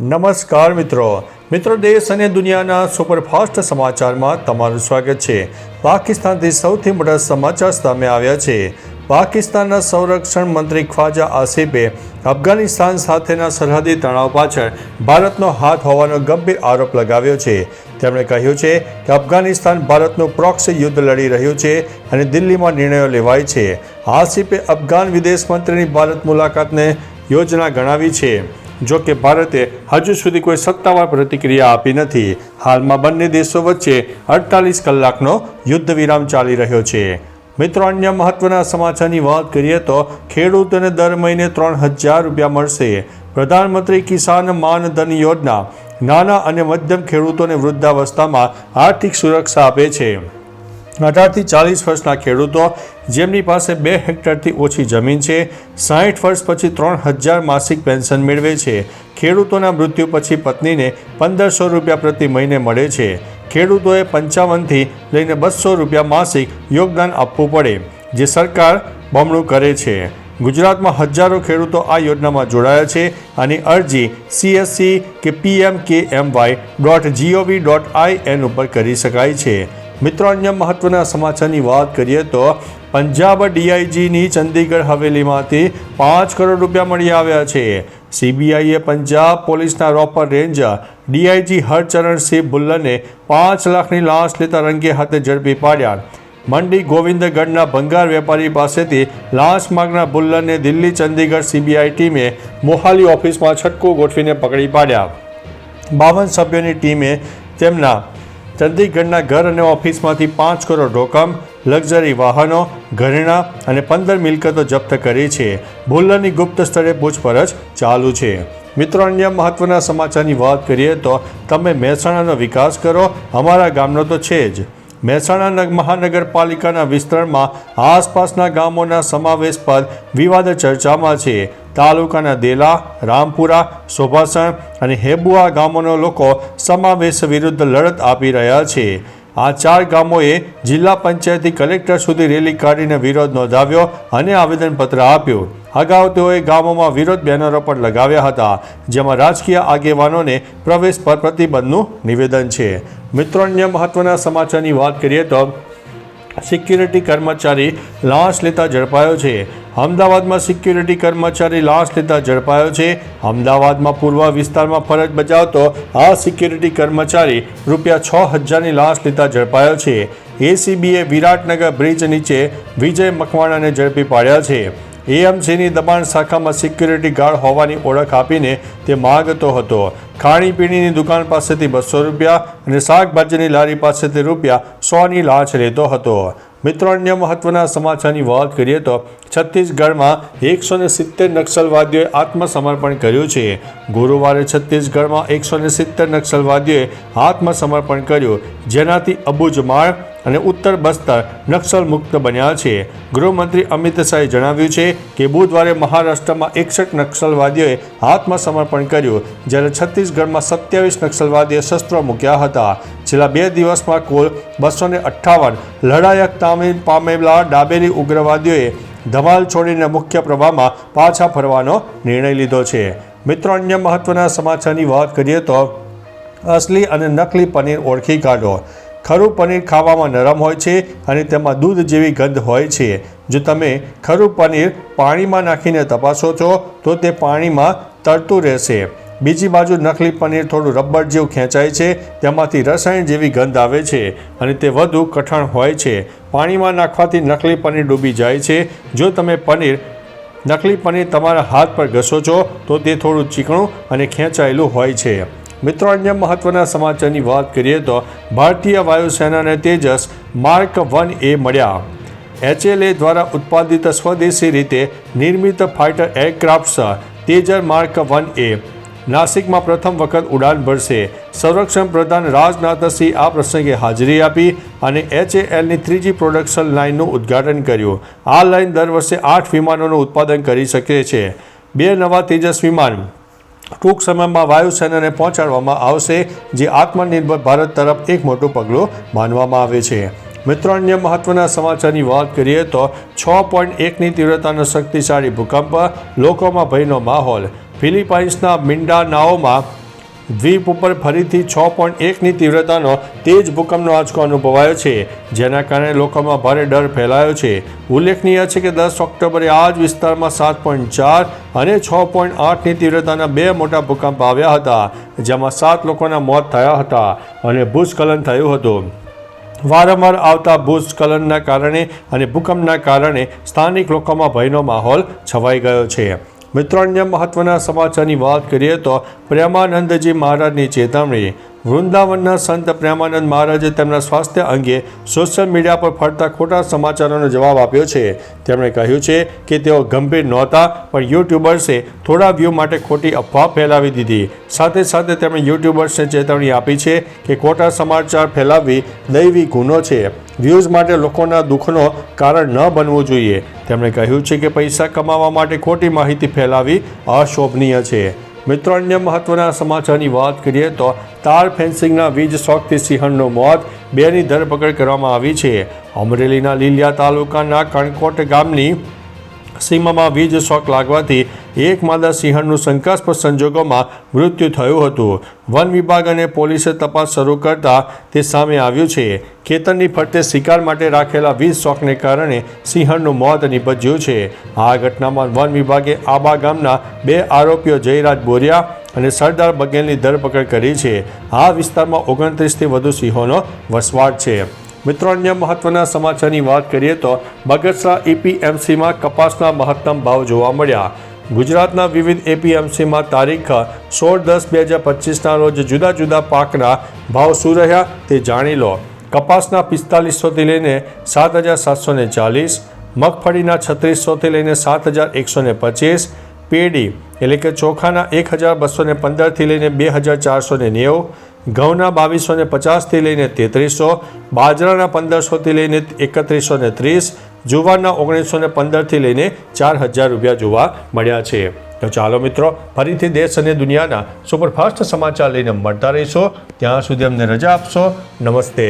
નમસ્કાર મિત્રો દેશ અને દુનિયાના સુપરફાસ્ટ સમાચારમાં તમારું સ્વાગત છે। પાકિસ્તાનથી સૌથી મોટા સમાચાર સામે આવ્યા છે। પાકિસ્તાનના સંરક્ષણ મંત્રી ખ્વાજા આસિફે અફઘાનિસ્તાન સાથેના સરહદી તણાવ પાછળ ભારતનો હાથ હોવાનો ગંભીર આરોપ લગાવ્યો છે। તેમણે કહ્યું છે કે અફઘાનિસ્તાન ભારતનું પ્રોક્સી યુદ્ધ લડી રહ્યું છે અને દિલ્હીમાં નિર્ણયો લેવાય છે। આસિફે અફઘાન વિદેશ મંત્રીની ભારત મુલાકાતને યોજના ગણાવી છે। જો કે ભારતે હજુ સુધી કોઈ સત્તાવાર પ્રતિક્રિયા આપી નથી। હાલમાં બંને દેશો વચ્ચે 48 કલાકનો યુદ્ધ વિરામ ચાલી રહ્યો છે। મિત્રો, અન્ય મહત્વના સમાચારની વાત કરીએ તો ખેડૂતોને દર મહિને 3000 રૂપિયા મળશે। પ્રધાનમંત્રી કિસાન માન ધન યોજના નાના અને મધ્યમ ખેડૂતોને વૃદ્ધાવસ્થામાં આર્થિક સુરક્ષા આપે છે। 18 થી 40 વર્ષના ખેડૂતો જેમની પાસે 2 હેક્ટરથી ઓછી જમીન છે 60 વર્ષ પછી 3000 માસિક પેન્શન મેળવે છે। ખેડૂતોના મૃત્યુ પછી પત્નીને 1500 રૂપિયા પ્રતિ મહિને મળે છે। ખેડૂતોએ 55 થી લઈને 200 રૂપિયા માસિક યોગદાન આપવું પડે, જે સરકાર બમણું કરે છે। ગુજરાતમાં હજારો ખેડૂતો આ યોજનામાં જોડાયા છે। આની અરજી CSC કે pmkmy.gov.in ઉપર કરી શકાય છે। મિત્રો, અન્ય મહત્વના સમાચારની વાત કરીએ તો પંજાબ DIGની ચંદીગઢ હવેલીમાંથી 5 કરોડ રૂપિયા મળી આવ્યા છે। CBIએ પંજાબ પોલીસના રોપર રેન્જર DIG હરચરણસિંહ ભુલ્લરને 5 લાખની લાંચ લેતા રંગે હાથે ઝડપી પાડ્યા। મંડી ગોવિંદગઢના ભંગાર વેપારી પાસેથી લાંચ માંગનાર ભુલ્લરને દિલ્હી ચંદીગઢ CBI ટીમે મોહાલી ઓફિસમાં છટકું ગોઠવીને પકડી પાડ્યા। 52 સભ્યોની ટીમે તેમના ચંદીગઢના ઘર અને ઓફિસમાંથી 5 કરોડ રોકડ, લક્ઝરી વાહનો, ઘરેણાં અને 15 મિલકતો જપ્ત કરી છે। ભુલ્લરની ગુપ્ત સ્તરે પૂછપરછ ચાલુ છે। મિત્રો, અન્ય મહત્વના સમાચારની વાત કરીએ તો તમે મહેસાણાનો વિકાસ કરો, અમારા ગામનો તો છે જ। મહેસાણા મહાનગરપાલિકાના વિસ્તરણમાં આસપાસના ગામોના સમાવેશ પર વિવાદ ચર્ચામાં છે। તાલુકાના દેલા, રામપુરા, શોભાસણ અને હેબુઆ ગામોના લોકો સમાવેશ વિરુદ્ધ લડત આપી રહ્યા છે। આ 4 ગામોએ જિલ્લા પંચાયતથી કલેક્ટર સુધી રેલી કાઢીને વિરોધ નોંધાવ્યો અને આવેદનપત્ર આપ્યું। અગાઉ તેઓએ ગામોમાં વિરોધ બેનરો પણ લગાવ્યા હતા, જેમાં રાજકીય આગેવાનોને પ્રવેશ પર પ્રતિબંધનું નિવેદન છે। મિત્રો, અન્ય મહત્વના સમાચારની વાત કરીએ તો સિક્યુરિટી કર્મચારી લાંચ લેતા ઝડપાયો છે। અમદાવાદમાં સિક્યુરિટી કર્મચારી લાંચ લેતા ઝડપાયો છે। અમદાવાદમાં પૂર્વ વિસ્તારમાં ફરજ બજાવતો આ સિક્યુરિટી કર્મચારી ₹6000ની લાંચ લેતા ઝડપાયો છે। ACBએ વિરાટનગર બ્રિજ નીચે વિજય મકવાણાને ઝડપી પાડ્યા છે। AMCની દબાણ શાખામાં સિક્યુરિટી ગાર્ડ હોવાની ઓળખ આપીને તે માંગતો હતો। ખાણીપીણીની દુકાન પાસેથી 200 રૂપિયા અને શાકભાજીની લારી પાસેથી ₹100ની લાંચ લેતો હતો। મિત્રો, અન્ય મહત્વના સમાચારની વાત કરીએ તો છત્તીસગઢમાં 170 નક્સલવાદીઓએ આત્મસમર્પણ કર્યું છે। ગુરુવારે છત્તીસગઢમાં 170 નક્સલવાદીઓએ આત્મસમર્પણ કર્યું, જેનાથી અબુજમાળ અને ઉત્તર બસ્તર નક્સલ મુક્ત બન્યા છે। ગૃહમંત્રી અમિત શાહે જણાવ્યું છે કે બુધવારે મહારાષ્ટ્રમાં 61 નક્સલવાદીઓએ આત્મસમર્પણ કર્યું, જ્યારે છત્તીસગઢમાં 27 નક્સલવાદીઓએ શસ્ત્રો મૂક્યા હતા। છેલ્લા 2 દિવસમાં કુલ 258 લડાયક પામેલા ડાબેરી ઉગ્રવાદીઓએ ધમાલ છોડીને મુખ્ય પ્રવાહમાં પાછા ફરવાનો નિર્ણય લીધો છે। મિત્રો, અન્ય મહત્વના સમાચારની વાત કરીએ તો અસલી અને નકલી પનીર ઓળખી કાઢો। ખરું પનીર ખાવામાં નરમ હોય છે અને તેમાં દૂધ જેવી ગંધ હોય છે। જો તમે ખરું પનીર પાણીમાં નાખીને તપાસો છો તો તે પાણીમાં તરતું રહેશે। બીજી બાજુ નકલી પનીર થોડું રબર જેવું ખેંચાય છે, તેમાંથી રસાયણ જેવી ગંધ આવે છે અને તે વધુ કઠણ હોય છે। પાણીમાં નાખવાથી નકલી પનીર ડૂબી જાય છે। જો તમે નકલી પનીર તમારા હાથ પર ઘસો છો તો તે થોડું ચીકણું અને ખેંચાયેલું હોય છે। મિત્રો, અન્ય મહત્વના સમાચારની વાત કરીએ તો ભારતીય વાયુસેનાને તેજસ માર્ક 1A મળ્યા। HLA દ્વારા ઉત્પાદિત સ્વદેશી રીતે નિર્મિત fighter aircrafts Tejas mark 1A નાસિકમાં પ્રથમ વખત ઉડાન ભરશે। સંરક્ષણ પ્રધાન રાજનાથસિંહ આ પ્રસંગે હાજરી આપી અને HALની 3G પ્રોડક્શન લાઇનનું ઉદ્ઘાટન કર્યું। આ લાઇન દર વર્ષે 8 વિમાનોનું ઉત્પાદન કરી શકે છે। 2 નવા તેજસ વિમાન ટૂંક સમયમાં વાયુસેનાને પહોંચાડવામાં આવશે, જે આત્મનિર્ભર ભારત તરફ એક મોટું પગલું માનવામાં આવે છે। મિત્રો, અન્ય મહત્વના સમાચારની વાત કરીએ તો 6.1ની તીવ્રતાનો શક્તિશાળી ભૂકંપ, લોકોમાં ભયનો માહોલ। ફિલિપાઇન્સના મિન્ડાનાઓમાં દ્વીપ ઉપર ફરીથી 6.1ની તીવ્રતાનો તેજ ભૂકંપનો આંચકો અનુભવાયો છે, જેના કારણે લોકોમાં ભારે ડર ફેલાયો છે. ઉલ્લેખનીય છે કે 10 ઓક્ટોબરે આ જ વિસ્તારમાં 7.4 અને 6.8ની તીવ્રતાના 2 મોટા ભૂકંપ આવ્યા હતા, જેમાં 7 લોકોના મોત થયા હતા અને ભૂસ્ખલન થયું હતું. વારંવાર આવતા ભૂસ્ખલનના કારણે અને ભૂકંપના કારણે સ્થાનિક લોકોમાં ભયનો માહોલ છવાઈ ગયો છે. મિત્રો, અન્ય મહત્વના સમાચારની વાત કરીએ તો પ્રેમાનંદજી મહારાજની ચેતવણી. વૃંદાવનના સંત પ્રેમાનંદ મહારાજે તેમના સ્વાસ્થ્ય અંગે સોશિયલ મીડિયા પર ફરતા ખોટા સમાચારોનો જવાબ આપ્યો છે. તેમણે કહ્યું છે કે તેઓ ગંભીર નહોતા, પણ યુટ્યુબર્સે થોડા વ્યૂ માટે ખોટી અફવા ફેલાવી દીધી. સાથે સાથે તેમણે યુટ્યુબર્સને ચેતવણી આપી છે કે ખોટા સમાચાર ફેલાવવી દૈવી ગુનો છે. વ્યૂઝ માટે લોકોના દુઃખનો કારણ ન બનવું જોઈએ. તેમણે કહ્યું છે કે પૈસા કમાવા માટે ખોટી માહિતી ફેલાવી અશોભનીય છે. મિત્રો, અન્ય મહત્વના સમાચારની વાત કરીએ તો તાર ફેન્સિંગના વીજ શોકથી સિંહણનું મોત, 2ની ધરપકડ કરવામાં આવી છે. અમરેલીના લીલિયા તાલુકાના કણકોટ ગામની સીમામાં વીજ શોક લાગવાથી એક માદા સિંહણનું શંકાસ્પદ સંજોગોમાં મૃત્યુ થયું હતું. વન વિભાગ અને પોલીસે તપાસ શરૂ કરતા તે સામે આવ્યું છે. ખેતરની ફરતે શિકાર માટે રાખેલા વીજ શોકને કારણે સિંહણનું મોત નિપજ્યું છે. આ ઘટનામાં વન વિભાગે આબા ગામના 2 આરોપીઓ જયરાજ બોરિયા અને સરદાર બગેલની ધરપકડ કરી છે. આ વિસ્તારમાં 29થી વધુ સિંહોનો વસવાટ છે. મિત્રો, અન્ય મહત્વના સમાચારની વાત કરીએ તો બગસરા એપીએમસીમાં કપાસના મહત્તમ ભાવ જોવા મળ્યા. ગુજરાતના વિવિધ એપીએમસીમાં તારીખ 16/10/2025ના રોજ જુદા જુદા પાકના ભાવ શું રહ્યા તે જાણી લો. કપાસના 4500થી લઈને 7740, મગફળીના 3600થી લઈને 7125, પેડી એટલે કે ચોખાના 1215થી લઈને 2490, ઘઉંના 2250થી લઈને 3300, બાજરાના 1500થી લઈને 3130, જુવારના 1915થી લઈને 4000 રૂપિયા જોવા મળ્યા છે. તો ચાલો મિત્રો, ફરીથી દેશ અને દુનિયાના સુપરફાસ્ટ સમાચાર લઈને મળતા રહીશો. ત્યાં સુધી અમને રજા આપશો. નમસ્તે.